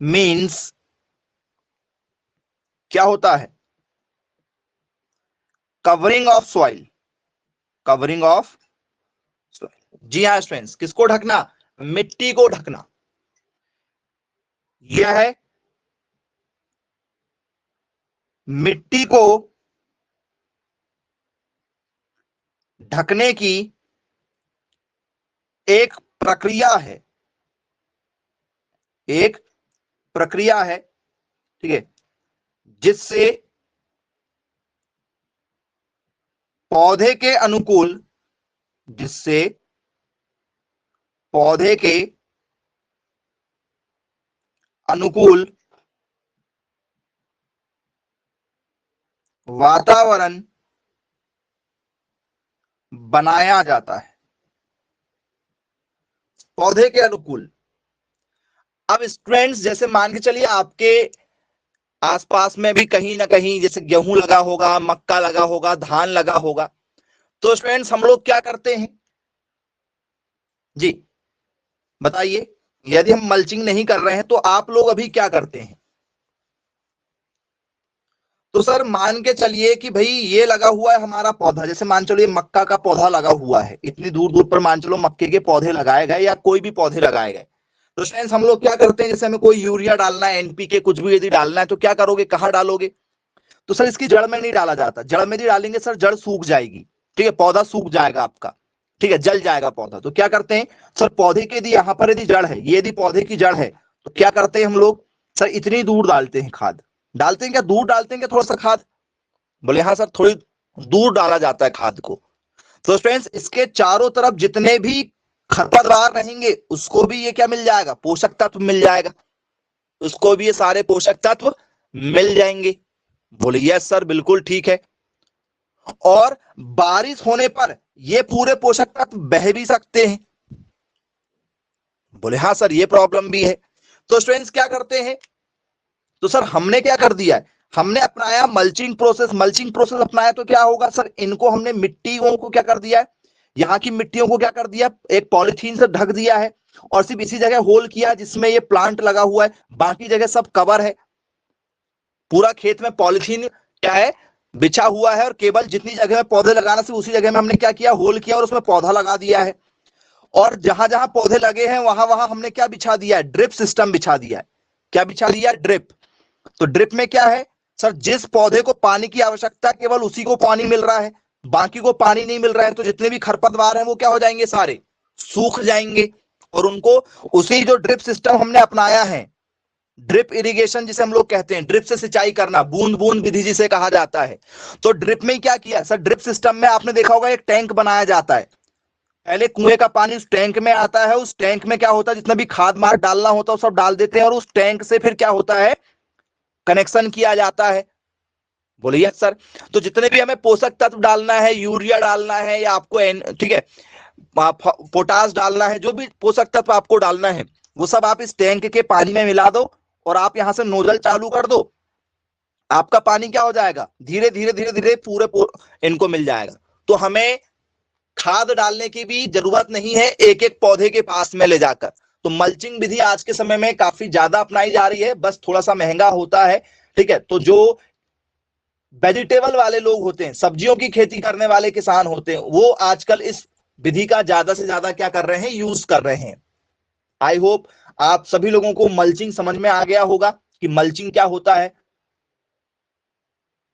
means, क्या होता है, कवरिंग ऑफ सॉइल। जी हाँ स्टूडेंट्स, किसको ढकना, मिट्टी को ढकना। यह है मिट्टी को ढकने की एक प्रक्रिया है, ठीक है, जिससे पौधे के अनुकूल वातावरण बनाया जाता है, पौधे के अनुकूल। अब स्टूडेंट्स जैसे मान के चलिए आपके आसपास में भी कहीं ना कहीं जैसे गेहूं लगा होगा, मक्का लगा होगा, धान लगा होगा, तो स्टूडेंट्स हम लोग क्या करते हैं जी, बताइए। यदि हम मल्चिंग नहीं कर रहे हैं तो आप लोग अभी क्या करते हैं, तो सर मान के चलिए कि भाई ये लगा हुआ है हमारा पौधा, जैसे मान चलो ये मक्का का पौधा लगा हुआ है, इतनी दूर दूर पर मान चलो मक्के के पौधे लगाए गए या कोई भी पौधे लगाए गए, तो फ्रेंड्स हम लोग क्या करते हैं, जैसे हमें कोई यूरिया डालना है, एनपीके कुछ भी यदि डालना है तो क्या करोगे, कहाँ डालोगे, तो सर इसकी जड़ में नहीं डाला जाता, जड़ में यदि डालेंगे सर जड़ सूख जाएगी, ठीक है, पौधा सूख जाएगा आपका, ठीक है, जल जाएगा पौधा। तो क्या करते हैं सर, पौधे की यदि यहाँ पर यदि जड़ है, ये यदि पौधे की जड़ है, तो क्या करते हैं हम लोग सर, इतनी दूर डालते हैं खाद, डालते हैं क्या, दूर डालते हैं क्या थोड़ा सा खाद, बोले हाँ सर थोड़ी दूर डाला जाता है खाद को। तो फ्रेंड्स इसके चारों तरफ जितने भी खरपतवार रहेंगे उसको भी ये क्या मिल जाएगा, पोषक तत्व मिल जाएगा, उसको भी ये सारे पोषक तत्व मिल जाएंगे। बोले यस सर बिल्कुल ठीक है, और बारिश होने पर ये पूरे पोषक तत्व बह भी सकते हैं, बोले हाँ सर ये प्रॉब्लम भी है। तो स्टूडेंट्स क्या करते हैं, तो सर हमने क्या कर दिया है, हमने अपनाया मल्चिंग प्रोसेस अपनाया, तो क्या होगा सर, इनको हमने मिट्टियों को क्या कर दिया है, यहाँ की मिट्टियों को क्या कर दिया, एक पॉलिथीन से ढक दिया है, और सिर्फ इसी जगह होल किया जिसमें ये प्लांट लगा हुआ है, बाकी जगह सब कवर है, पूरा खेत में पॉलिथीन क्या है बिछा हुआ है, और केवल जितनी जगह में पौधे लगाना से उसी जगह में हमने क्या किया, होल किया और उसमें पौधा लगा दिया है, और जहां जहां पौधे लगे हैं वहां वहां हमने क्या बिछा दिया है, ड्रिप सिस्टम बिछा दिया है। क्या बिछा दिया, ड्रिप। तो ड्रिप में क्या है सर, जिस पौधे को पानी की आवश्यकता केवल उसी को पानी मिल रहा है, बाकी को पानी नहीं मिल रहा है, तो जितने भी खरपतवार हैं वो क्या हो जाएंगे, सारे सूख जाएंगे, और उनको उसी जो ड्रिप सिस्टम हमने अपनाया है, ड्रिप इरिगेशन जिसे हम लोग कहते हैं, ड्रिप से सिंचाई करना, बूंद बूंद विधि जिसे कहा जाता है, तो ड्रिप में क्या किया सर, ड्रिप सिस्टम में आपने देखा होगा एक टैंक बनाया जाता है, पहले कुएं का पानी उस टैंक में आता है, उस टैंक में क्या होता है, जितना भी खाद मार डालना होता है वो सब डाल देते हैं, और उस टैंक से फिर क्या होता है, कनेक्शन किया जाता है। बोलिए सर, तो जितने भी हमें पोषक तत्व डालना है, यूरिया डालना है या आपको ठीक है पोटास डालना है, जो भी पोषक तत्व आपको डालना है वो सब आप इस टैंक के पानी में मिला दो, और आप यहां से नोजल चालू कर दो, आपका पानी क्या हो जाएगा, धीरे धीरे धीरे धीरे पूरे इनको मिल जाएगा। तो हमें खाद डालने की भी जरूरत नहीं है एक एक पौधे के पास में ले जाकर। तो मल्चिंग विधि आज के समय में काफी ज्यादा अपनाई जा रही है, बस थोड़ा सा महंगा होता है, ठीक है। तो जो वेजिटेबल वाले लोग होते हैं, सब्जियों की खेती करने वाले किसान होते हैं, वो आजकल इस विधि का ज्यादा से ज्यादा क्या कर रहे हैं, यूज कर रहे हैं। आई होप आप सभी लोगों को मल्चिंग समझ में आ गया होगा कि मल्चिंग क्या होता है।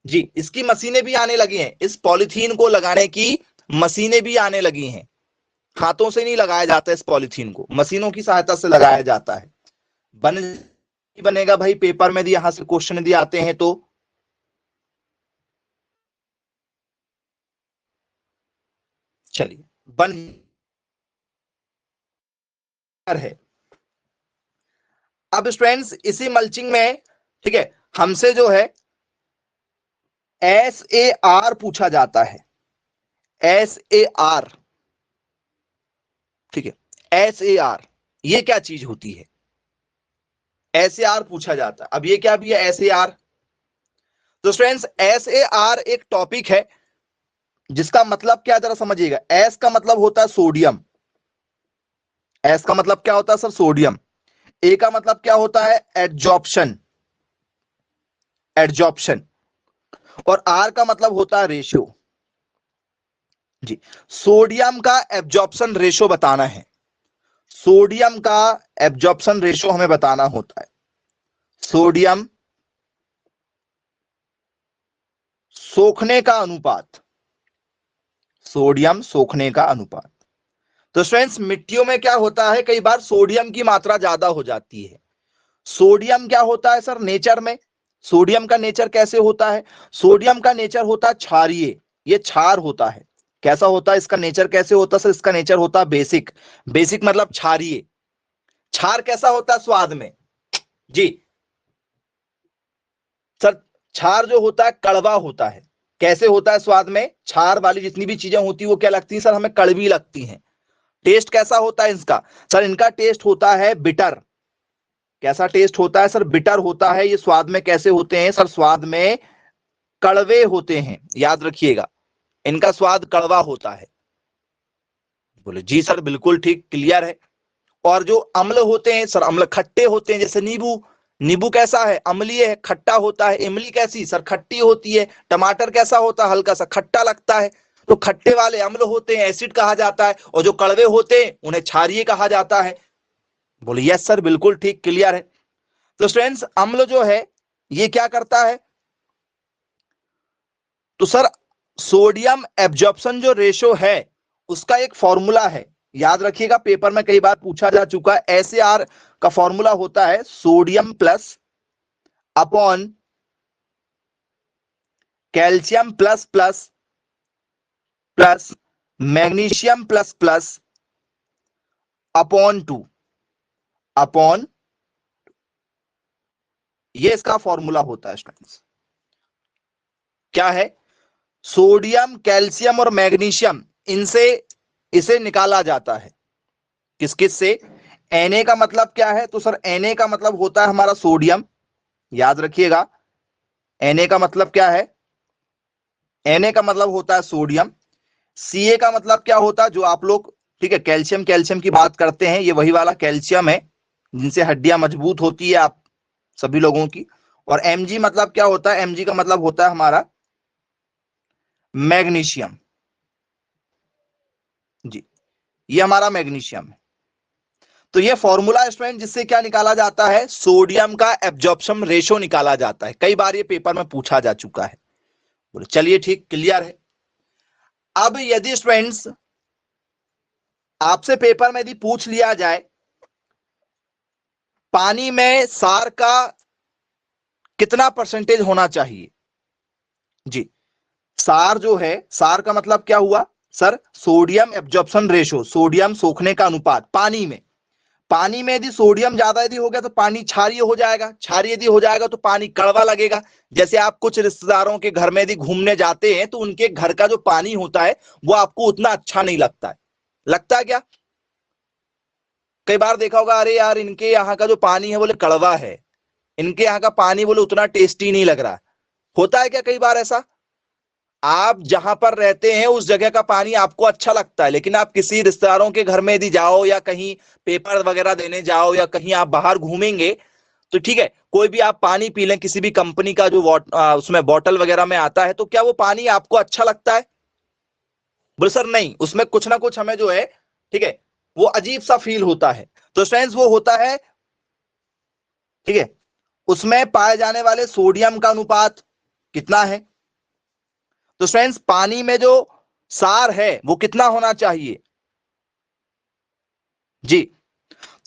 जी, इसकी मशीनें भी आने लगी हैं, इस पॉलिथीन को लगाने की मशीनें भी आने लगी हैं। हाथों से नहीं लगाया जाता इस पॉलिथीन को, मशीनों की सहायता से लगाया जाता है। बन बनेगा भाई, पेपर में यहां से क्वेश्चन दिए आते हैं तो चलिए बन है। अब स्टूडेंट्स इसी मल्चिंग में, ठीक है, हमसे जो है SAR पूछा जाता है, SAR, ठीक है। SAR ये क्या चीज होती है, SAR पूछा जाता है। अब ये क्या भी है SAR? तो स्टूडेंट्स SAR एक टॉपिक है जिसका मतलब क्या, जरा समझिएगा। एस का मतलब होता है सोडियम, एस का मतलब क्या होता है सर, सोडियम। ए का मतलब क्या होता है, एडजॉर्प्शन, एडजॉर्प्शन। और आर का मतलब होता है रेशियो। जी, सोडियम का एब्जॉर्प्शन रेशियो बताना है, सोडियम का एब्जॉर्प्शन रेशियो हमें बताना होता है। सोडियम सोखने का अनुपात, सोडियम सोखने का अनुपात। तो स्टूडेंट्स मिट्टियों में क्या होता है, कई बार सोडियम की मात्रा ज्यादा हो जाती है। सोडियम क्या होता है सर नेचर में, सोडियम का नेचर कैसे होता है, सोडियम का नेचर होता है क्षारीय, ये क्षार होता है। कैसा होता है इसका नेचर, कैसे होता है सर, इसका नेचर होता है बेसिक, बेसिक मतलब क्षारीय। क्षार कैसा होता है स्वाद में, जी सर, क्षार जो होता है कड़वा होता है। कैसे होता है स्वाद में, क्षार वाली जितनी भी चीजें होती है वो क्या लगती है सर, हमें कड़वी लगती हैं। टेस्ट कैसा होता है इसका, सर इनका टेस्ट होता है बिटर। कैसा टेस्ट होता है सर, बिटर होता है। ये स्वाद में कैसे होते हैं सर, स्वाद में कड़वे होते हैं, याद रखिएगा, इनका स्वाद कड़वा होता है। बोले जी सर बिल्कुल ठीक, क्लियर है। और जो अम्ल होते हैं सर, अम्ल खट्टे होते हैं, जैसे नींबू, नींबू कैसा है, अम्लीय है, खट्टा होता है। इमली कैसी सर, खट्टी होती है। टमाटर कैसा होता है, हल्का सा खट्टा लगता है। तो खट्टे वाले अम्ल होते हैं, एसिड कहा जाता है, और जो कड़वे होते हैं उन्हें क्षारीय कहा जाता है। बोले यस सर बिल्कुल ठीक, क्लियर है। तो स्टूडेंट्स अम्ल जो है ये क्या करता है, तो सर सोडियम एब्जॉर्प्शन जो रेशो है उसका एक फॉर्मूला है, याद रखिएगा, पेपर में कई बार पूछा जा चुका है। SAR का फॉर्मूला होता है sodium plus upon calcium plus plus plus magnesium plus plus upon 2, upon, ये इसका फॉर्मूला होता है स्टूडेंट्स। क्या है, सोडियम कैल्शियम और मैग्नीशियम, इनसे इसे निकाला जाता है। किस किस से, Na का मतलब क्या है, तो सर Na का मतलब होता है हमारा सोडियम, याद रखिएगा। Na का मतलब क्या है, Na का मतलब होता है सोडियम। Ca का मतलब क्या होता है, जो आप लोग, ठीक है, कैल्शियम, कैल्शियम की बात करते हैं, ये वही वाला कैल्शियम है जिनसे हड्डियां मजबूत होती है आप सभी लोगों की। और Mg मतलब क्या होता है, Mg का मतलब होता है हमारा मैग्नीशियम। जी, ये हमारा मैग्नीशियम है। तो ये फॉर्मूला स्टूडेंट जिससे क्या निकाला जाता है, सोडियम का एब्जॉर्प्शन रेशो निकाला जाता है। कई बार ये पेपर में पूछा जा चुका है। बोले चलिए ठीक, क्लियर है। अब यदि स्टूडेंट्स आपसे पेपर में यदि पूछ लिया जाए पानी में सार का कितना परसेंटेज होना चाहिए, जी, सार जो है, सार का मतलब क्या हुआ sir, sodium absorption ratio, sodium सोखने का अनुपात पानी में। पानी में यदि सोडियम ज्यादा यदि हो गया तो पानी क्षारीय हो जाएगा, क्षारीय यदि हो जाएगा तो पानी कड़वा लगेगा। जैसे आप कुछ रिश्तेदारों के घर में यदि घूमने जाते हैं तो उनके घर का जो पानी होता है वो आपको उतना अच्छा नहीं लगता है, लगता है क्या, कई बार देखा होगा, अरे यार इनके यहाँ का जो पानी है बोले कड़वा है, इनके यहाँ का पानी बोले उतना टेस्टी नहीं लग रहा। होता है क्या कई बार ऐसा? आप जहां पर रहते हैं उस जगह का पानी आपको अच्छा लगता है, लेकिन आप किसी रिश्तेदारों के घर में यदि जाओ या कहीं पेपर वगैरह देने जाओ या कहीं आप बाहर घूमेंगे, तो ठीक है, कोई भी आप पानी पी लें किसी भी कंपनी का जो उसमें बॉटल वगैरह में आता है, तो क्या वो पानी आपको अच्छा लगता है? बोले सर नहीं, उसमें कुछ ना कुछ हमें जो है, ठीक है, वो अजीब सा फील होता है। तो फ्रेंड्स वो होता है, ठीक है, उसमें पाए जाने वाले सोडियम का अनुपात कितना है। तो फ्रेंड्स पानी में जो सार है वो कितना होना चाहिए? जी,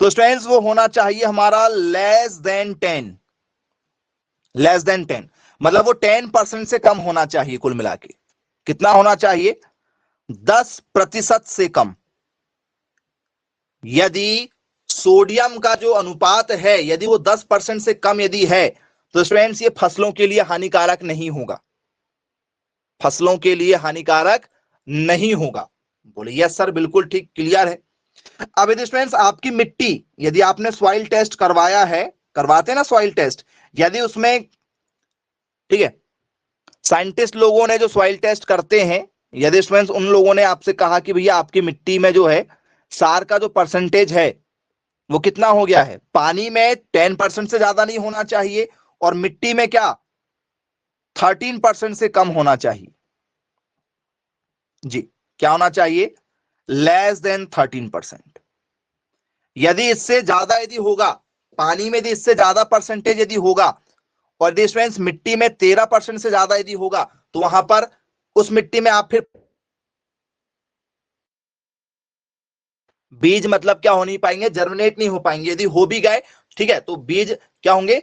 तो फ्रेंड्स वो होना चाहिए हमारा लेस देन 10, मतलब वो 10% से कम होना चाहिए। कुल मिला के कितना होना चाहिए? 10% से कम। यदि सोडियम का जो अनुपात है यदि वो 10% से कम यदि है, तो फ्रेंड्स ये फसलों के लिए हानिकारक नहीं होगा, फसलों के लिए हानिकारक नहीं होगा। बोले यस सर, बिल्कुल ठीक, क्लियर है। अब यदि स्टूडेंट्स आपकी मिट्टी, यदि आपने सॉइल टेस्ट करवाया है, करवाते हैं ना सॉइल टेस्ट, यदि उसमें, ठीक है, साइंटिस्ट लोगों ने जो सॉइल टेस्ट करते हैं, यदि स्टूडेंट्स उन लोगों ने आपसे कहा कि भैया आपकी मिट्टी में जो है सार का जो परसेंटेज है वो कितना हो गया है, पानी में 10% से ज्यादा नहीं होना चाहिए और मिट्टी में क्या 13% से कम होना चाहिए। जी, क्या होना चाहिए? Less than 13%। यदि इससे ज्यादा यदि होगा, पानी में यदि इससे ज्यादा परसेंटेज यदि होगा और डिस्टेंस मिट्टी में 13% से ज्यादा यदि होगा, तो वहां पर उस मिट्टी में आप फिर बीज मतलब क्या हो नहीं पाएंगे, जर्मिनेट नहीं हो पाएंगे। यदि हो भी गए, ठीक है, तो बीज क्या होंगे,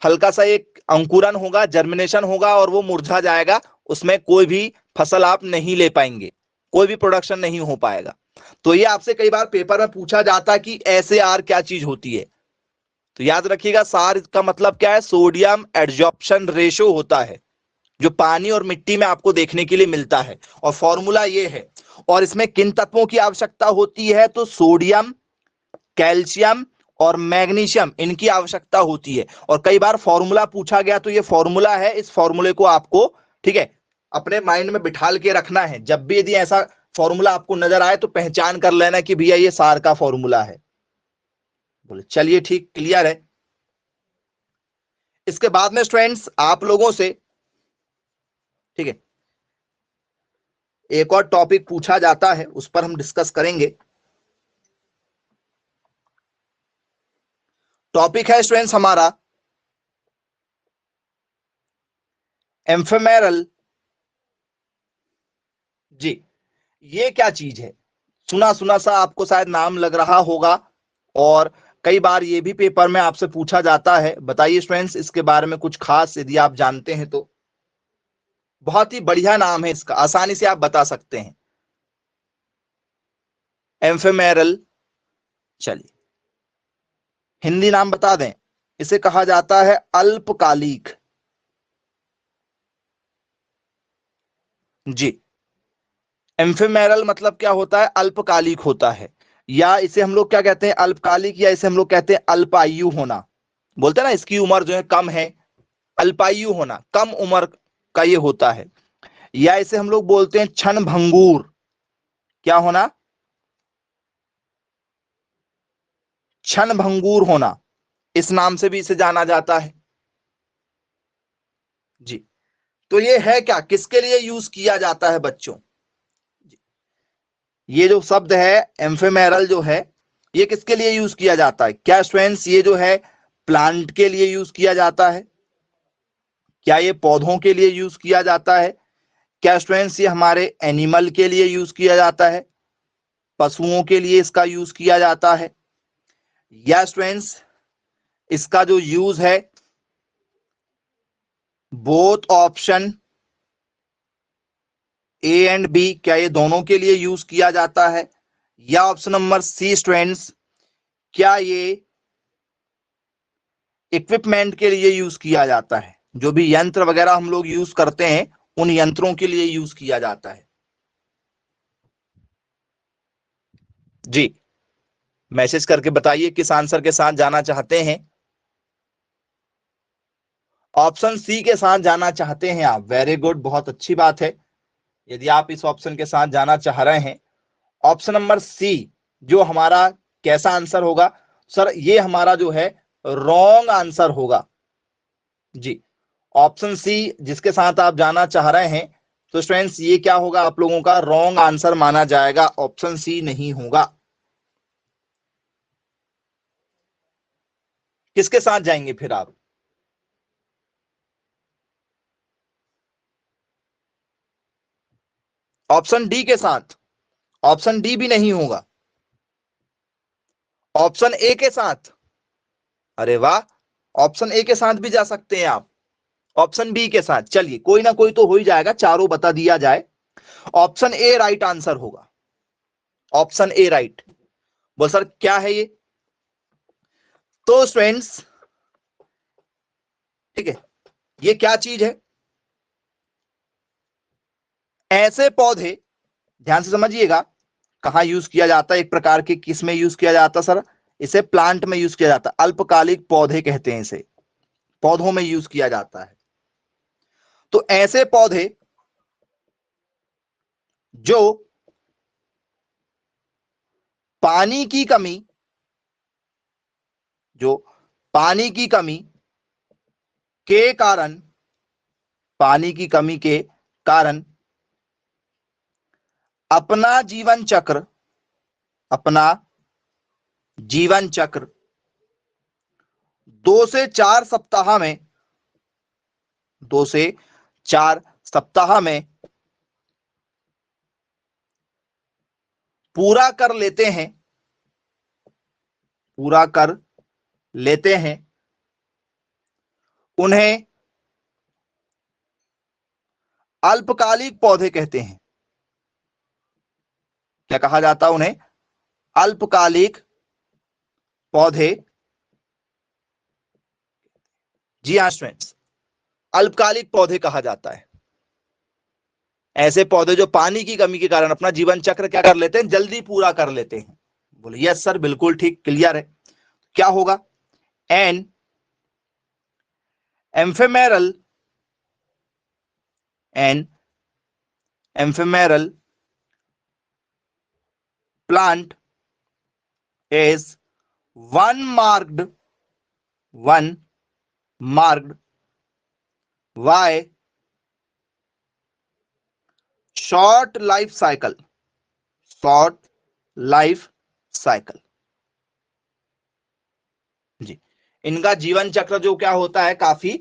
हल्का सा एक अंकुरन होगा, जर्मिनेशन होगा और वो मुरझा जाएगा, उसमें कोई भी फसल आप नहीं ले पाएंगे, कोई भी प्रोडक्शन नहीं हो पाएगा। तो ये आपसे कई बार पेपर में पूछा जाता है कि SAR क्या चीज होती है। तो याद रखिएगा, सार का मतलब क्या है, सोडियम एडजॉर्प्शन रेशो होता है, जो पानी और मिट्टी में आपको देखने के लिए मिलता है। और फॉर्मूला ये है, और इसमें किन तत्वों की आवश्यकता होती है, तो सोडियम, कैल्शियम और मैग्नीशियम, इनकी आवश्यकता होती है। और कई बार फॉर्मूला पूछा गया तो ये फॉर्मूला है, इस फॉर्मूले को आपको, ठीक है, अपने माइंड में बिठाल के रखना है। जब भी यदि ऐसा फॉर्मूला आपको नजर आए तो पहचान कर लेना कि भैया ये सार का फॉर्मूला है। बोले चलिए ठीक, क्लियर है। इसके बाद में स्टूडेंट्स आप लोगों से, ठीक है, एक और टॉपिक पूछा जाता है, उस पर हम डिस्कस करेंगे। टॉपिक है स्टूडेंट्स हमारा एम्फेमेरल। जी, ये क्या चीज है? सुना सुना सा आपको शायद नाम लग रहा होगा, और कई बार ये भी पेपर में आपसे पूछा जाता है। बताइए स्टूडेंट्स इसके बारे में कुछ खास यदि आप जानते हैं तो। बहुत ही बढ़िया नाम है इसका, आसानी से आप बता सकते हैं, एम्फेमेरल। चलिए हिंदी नाम बता दें, इसे कहा जाता है अल्पकालिक। जी, एम्फेमेरल मतलब क्या होता है, अल्पकालिक होता है, या इसे हम लोग क्या कहते हैं, अल्पकालिक, या इसे हम लोग कहते हैं अल्पायु होना। बोलते हैं ना इसकी उम्र जो है कम है, अल्पायु होना, कम उम्र का ये होता है। या इसे हम लोग बोलते हैं क्षण भंगुर। क्या होना? क्षण भंगुर होना, इस नाम से भी इसे जाना जाता है। जी, तो ये है क्या, किसके लिए यूज किया जाता है बच्चों? ये जो शब्द है एम्फेमेरल जो है, ये किसके लिए यूज किया जाता है? क्या स्टूडेंट्स ये जो है प्लांट के लिए यूज किया जाता है? क्या ये पौधों के लिए यूज किया जाता है? क्या स्टूडेंट्स ये हमारे एनिमल के लिए यूज किया जाता है, पशुओं के लिए इसका यूज किया जाता है? या स्टूडेंट्स इसका जो यूज है both option A and B, क्या ये दोनों के लिए यूज किया जाता है? या ऑप्शन नंबर सी स्टूडेंट्स, क्या ये इक्विपमेंट के लिए यूज किया जाता है, जो भी यंत्र वगैरह हम लोग यूज करते हैं उन यंत्रों के लिए यूज किया जाता है? जी, मैसेज करके बताइए किस आंसर के साथ जाना चाहते हैं। ऑप्शन सी के साथ जाना चाहते हैं आप, वेरी गुड, बहुत अच्छी बात है। यदि आप इस ऑप्शन के साथ जाना चाह रहे हैं, ऑप्शन नंबर सी जो हमारा कैसा आंसर होगा सर, ये हमारा जो है रॉन्ग आंसर होगा जी। ऑप्शन सी जिसके साथ आप जाना चाह रहे हैं, तो स्टूडेंट्स ये क्या होगा, आप लोगों का रॉन्ग आंसर माना जाएगा, ऑप्शन सी नहीं होगा। किसके साथ जाएंगे फिर आप? ऑप्शन डी के साथ? ऑप्शन डी भी नहीं होगा। ऑप्शन ए के साथ? अरे वाह, ऑप्शन ए के साथ भी जा सकते हैं आप। ऑप्शन बी के साथ? चलिए कोई ना कोई तो हो ही जाएगा, चारों बता दिया जाए। ऑप्शन ए राइट आंसर होगा। Option A right. बोल सर क्या है ये? तो स्टूडेंट्स ठीक है, ये क्या चीज है? ऐसे पौधे, ध्यान से समझिएगा, कहां यूज किया जाता है, एक प्रकार के किस में यूज किया जाता है सर? इसे प्लांट में यूज किया जाता है, अल्पकालिक पौधे कहते हैं इसे, पौधों में यूज किया जाता है। तो ऐसे पौधे जो पानी की कमी, जो पानी की कमी के कारण, पानी की कमी के कारण अपना जीवन चक्र, अपना जीवन चक्र 2 से 4 सप्ताह में, 2 से 4 सप्ताह में पूरा कर लेते हैं, पूरा कर लेते हैं, उन्हें अल्पकालिक पौधे कहते हैं। क्या कहा जाता है उन्हें? अल्पकालिक पौधे। जी हाँ स्टूडेंट्स, अल्पकालिक पौधे कहा जाता है ऐसे पौधे जो पानी की कमी के कारण अपना जीवन चक्र क्या कर लेते हैं, जल्दी पूरा कर लेते हैं। बोले यस सर, बिल्कुल ठीक, क्लियर है। क्या होगा? An ephemeral, an ephemeral plant is one marked, one marked by short life cycle, short life cycle जी। इनका जीवन चक्र जो क्या होता है, काफी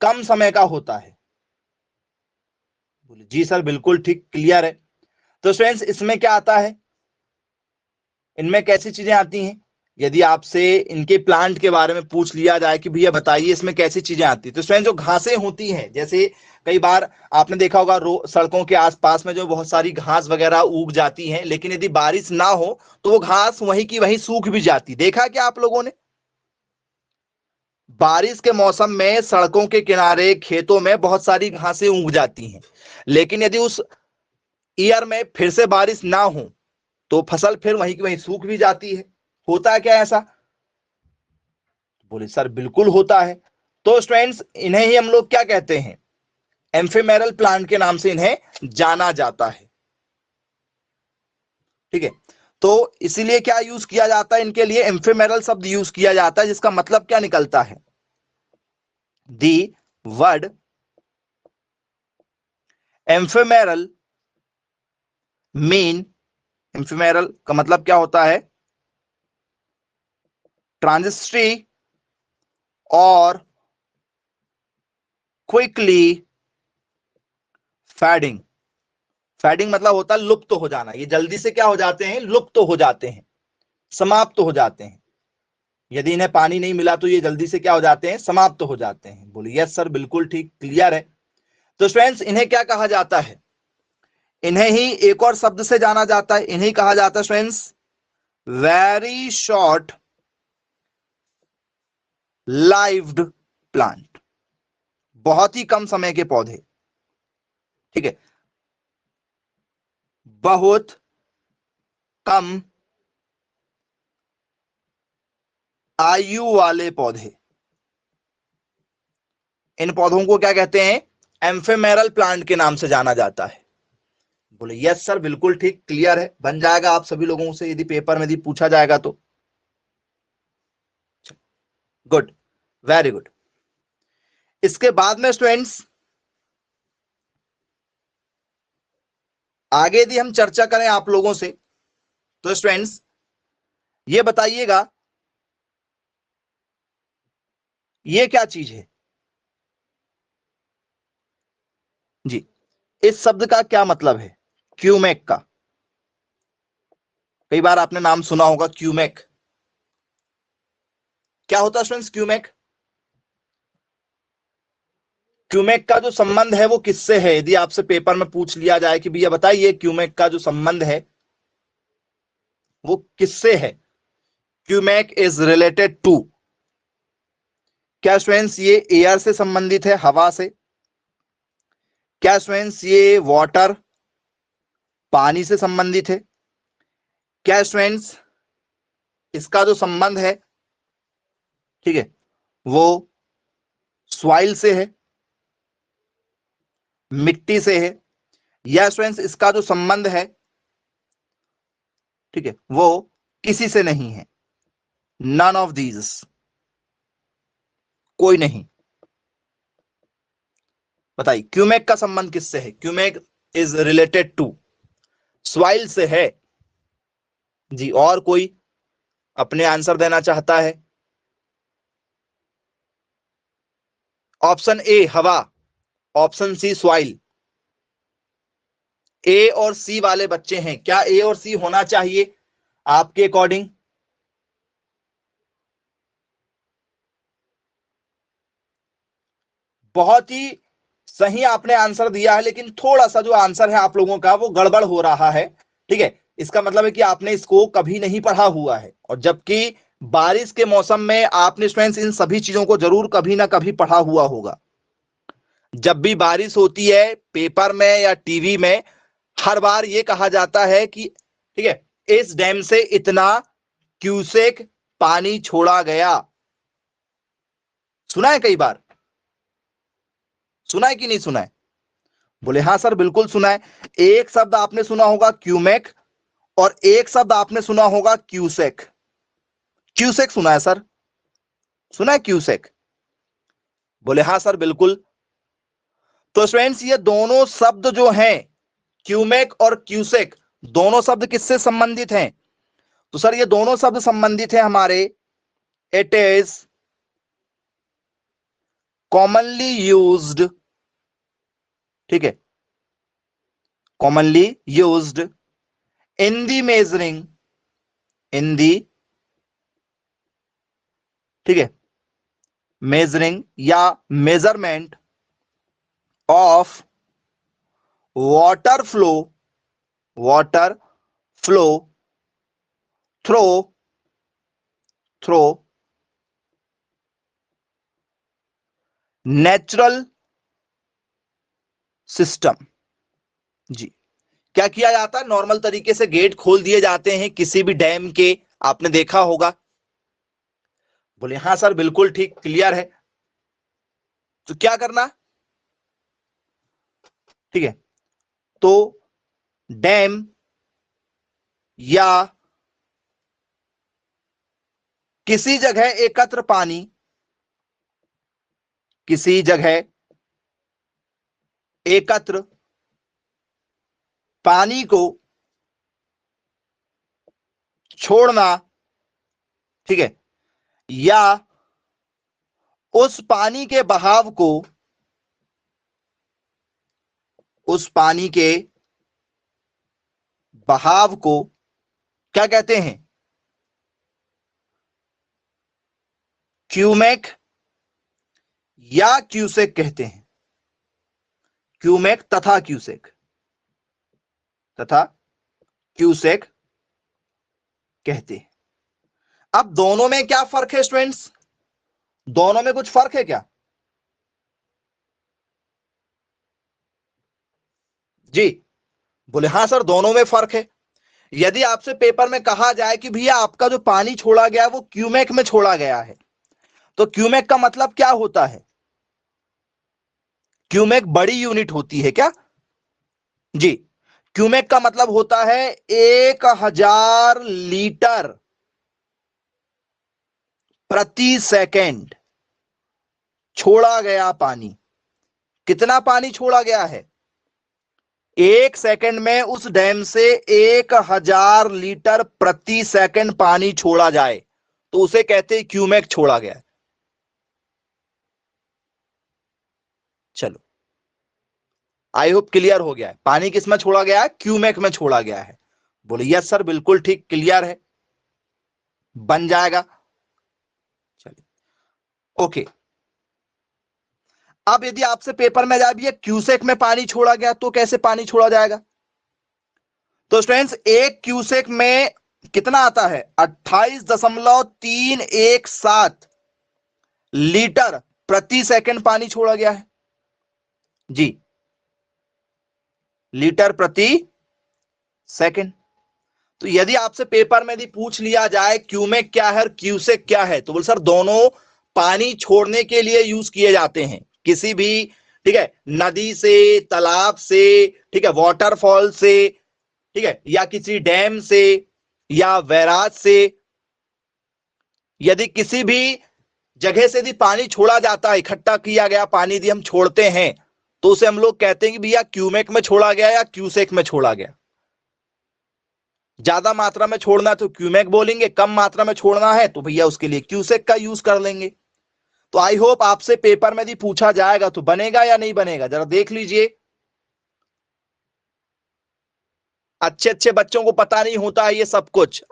कम समय का होता है। बोले जी सर, बिल्कुल ठीक, क्लियर है। तो स्टूडेंट्स इसमें क्या आता है, इनमें कैसी चीजें आती हैं? यदि आपसे इनके प्लांट के बारे में पूछ लिया जाए कि भैया बताइए इसमें कैसी चीजें आती है, तो स्टूडेंट जो घासें होती हैं, जैसे कई बार आपने देखा होगा सड़कों के आसपास में जो बहुत सारी घास वगैरह उग जाती हैं, लेकिन यदि बारिश ना हो तो वो घास वहीं की वहीं सूख भी जाती, देखा क्या आप लोगों ने? बारिश के मौसम में सड़कों के किनारे खेतों में बहुत सारी घासें उग जाती हैं, लेकिन यदि उस ईयर में फिर से बारिश ना हो तो फसल फिर वहीं की वहीं सूख भी जाती है। होता है क्या ऐसा? बोले सर बिल्कुल होता है। तो स्टूडेंट्स इन्हें ही हम लोग क्या कहते हैं, एम्फेमेरल प्लांट के नाम से इन्हें जाना जाता है। ठीक है, तो इसीलिए क्या यूज किया जाता है इनके लिए, एम्फेमेरल शब्द यूज किया जाता है, जिसका मतलब क्या निकलता है, दी वर्ड एम्फेमेरल मीन, एम्फेमेरल का मतलब क्या होता है, ट्रांजिस्ट्री और क्विकली फैडिंग। फैडिंग मतलब होता है लुप्त हो जाना, ये जल्दी से क्या हो जाते हैं, लुप्त हो जाते हैं, समाप्त हो जाते हैं। यदि इन्हें पानी नहीं मिला तो ये जल्दी से क्या हो जाते हैं, समाप्त हो जाते हैं। बोलिए यस सर, बिल्कुल ठीक, क्लियर है। तो स्टूडेंट्स इन्हें क्या कहा जाता है, इन्हें ही एक और शब्द से जाना जाता है, इन्हें कहा जाता है students very short lived plant, बहुत ही कम समय के पौधे। ठीक है, बहुत कम आयु वाले पौधे, इन पौधों को क्या कहते हैं? एम्फेमेरल प्लांट के नाम से जाना जाता है। बोले यस सर, बिल्कुल ठीक, क्लियर है, बन जाएगा आप सभी लोगों से यदि पेपर में यदि पूछा जाएगा तो। Good, very good. इसके बाद में स्टूडेंट्स आगे यदि हम चर्चा करें आप लोगों से, तो स्टूडेंट्स ये बताइएगा ये क्या चीज है जी? इस शब्द का क्या मतलब है? क्यूमेक का कई बार आपने नाम सुना होगा, क्यूमेक। क्या होता है स्टूडेंट्स क्यूमेक? क्यूमेक का जो संबंध है वो किससे है? यदि आपसे पेपर में पूछ लिया जाए कि भैया बताइए क्यूमेक का जो संबंध है वो किससे है? क्यूमेक इज रिलेटेड टू, क्या स्टूडेंट्स ये एयर से संबंधित है, हवा से? क्या स्टूडेंट्स ये वाटर, पानी से संबंधित है? क्या स्टूडेंट्स इसका जो संबंध है, ठीक है, वो सॉइल से है, मिट्टी से है? या स्टूडेंट्स इसका जो संबंध है, ठीक है, वो किसी से नहीं है? नन ऑफ दीज, कोई नहीं। बताइए क्यूमेक का संबंध किससे है? Cumec is related to, soil से है जी। और कोई अपने आंसर देना चाहता है? ऑप्शन ए हवा, ऑप्शन सी सॉइल। ए और सी वाले बच्चे हैं, क्या ए और सी होना चाहिए आपके अकॉर्डिंग? बहुत ही सही आपने आंसर दिया है, लेकिन थोड़ा सा जो आंसर है आप लोगों का वो गड़बड़ हो रहा है, ठीक है। इसका मतलब है कि आपने इसको कभी नहीं पढ़ा हुआ है, और जबकि बारिश के मौसम में आपने स्टूडेंट्स इन सभी चीजों को जरूर कभी ना कभी पढ़ा हुआ होगा। जब भी बारिश होती है पेपर में या टीवी में, हर बार ये कहा जाता है कि ठीक है, इस डैम से इतना क्यूसेक पानी छोड़ा गया। सुना है कई बार? सुना है कि नहीं सुना है? बोले हाँ सर बिल्कुल सुना है। एक शब्द आपने सुना होगा क्यूमेक, और एक शब्द आपने सुना होगा क्यूसेक। क्यूसेक सुना है सर? सुना है क्यूसेक? बोले हाँ सर बिल्कुल। तो स्टूडेंट्स ये दोनों शब्द जो हैं, क्यूमेक और क्यूसेक, दोनों शब्द किससे संबंधित हैं? तो सर ये दोनों शब्द संबंधित है हमारे, इट इज कॉमनली यूज्ड, ठीक है, commonly used in the measuring, in the, ठीक है, मेजरिंग या measurement of water flow, water flow through, through natural system जी। क्या किया जाता है? नॉर्मल तरीके से गेट खोल दिए जाते हैं किसी भी डैम के, आपने देखा होगा। बोले हाँ सर बिल्कुल ठीक, क्लियर है। तो क्या करना, ठीक है, तो डैम या किसी जगह एकत्र पानी, किसी जगह एकत्र पानी को छोड़ना, ठीक है, या उस पानी के बहाव को, उस पानी के बहाव को क्या कहते हैं? क्यूमेक या क्यूसेक कहते हैं। क्यूमेक तथा क्यूसेक, तथा क्यूसेक कहते हैं। अब दोनों में क्या फर्क है स्टूडेंट्स? दोनों में कुछ फर्क है क्या जी? बोले हाँ सर दोनों में फर्क है। यदि आपसे पेपर में कहा जाए कि भैया आपका जो पानी छोड़ा गया है वो क्यूमेक में छोड़ा गया है, तो क्यूमेक का मतलब क्या होता है? क्यूमेक बड़ी यूनिट होती है क्या जी। क्यूमेक का मतलब होता है 1000 लीटर प्रति सेकंड छोड़ा गया पानी। कितना पानी छोड़ा गया है? 1 सेकंड में उस डैम से 1000 लीटर प्रति सेकंड पानी छोड़ा जाए तो उसे कहते हैं क्यूमेक छोड़ा गया है। चलो, आई होप क्लियर हो गया है। पानी किस में छोड़ा गया है? क्यूमेक में छोड़ा गया है। बोले यस सर, बिल्कुल ठीक, क्लियर है, बन जाएगा। चलिए ओके। अब यदि आपसे पेपर में जाए भैया क्यूसेक में पानी छोड़ा गया तो कैसे पानी छोड़ा जाएगा? तो स्टूडेंट्स, एक क्यूसेक में कितना आता है? 28.317 लीटर प्रति सेकंड पानी छोड़ा गया है जी, लीटर प्रति सेकंड। तो यदि आपसे पेपर में यदि पूछ लिया जाए क्यूमेक क्या है और क्यूसेक क्या है, तो बोल सर दोनों पानी छोड़ने के लिए यूज किए जाते हैं, किसी भी, ठीक है, नदी से, तालाब से, ठीक है, वाटरफॉल से, ठीक है, या किसी डैम से या बैराज से, यदि किसी भी जगह से यदि पानी छोड़ा जाता है, इकट्ठा किया गया पानी यदि हम छोड़ते हैं तो उसे हम लोग कहते हैं कि भैया क्यूमेक में छोड़ा गया या क्यूसेक में छोड़ा गया। ज्यादा मात्रा में छोड़ना है तो क्यूमेक बोलेंगे, कम मात्रा में छोड़ना है तो भैया उसके लिए क्यूसेक का यूज कर लेंगे। तो आई होप आपसे पेपर में यदि पूछा जाएगा तो बनेगा या नहीं बनेगा, जरा देख लीजिए। अच्छे अच्छे बच्चों को पता नहीं होता है ये सब कुछ,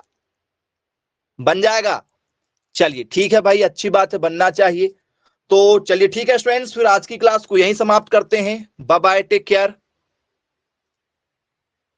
बन जाएगा। चलिए ठीक है भाई, अच्छी बात है, बनना चाहिए। तो चलिए ठीक है स्टूडेंट्स, फिर आज की क्लास को यहीं समाप्त करते हैं। Bye bye, take care.